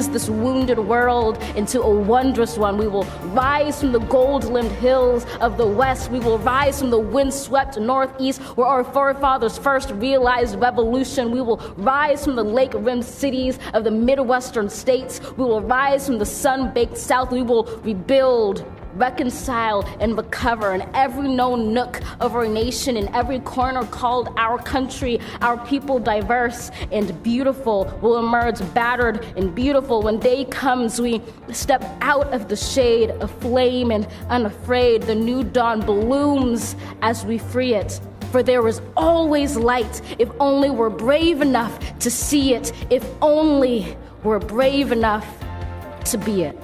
cleanse this wounded world into a wondrous one. We will rise from the gold-limbed hills of the west. We will rise from the windswept northeast, where our forefathers first realized revolution. We will rise from the lake-rimmed cities of the Midwestern states. We will rise from the sun-baked south. We will rebuild, reconcile, and recover in every known nook of our nation, in every corner called our country. Our people, diverse and beautiful, will emerge battered and beautiful. When day comes, we step out of the shade, aflame and unafraid. The new dawn blooms as we free it. For there is always light, if only we're brave enough to see it, if only we're brave enough to be it.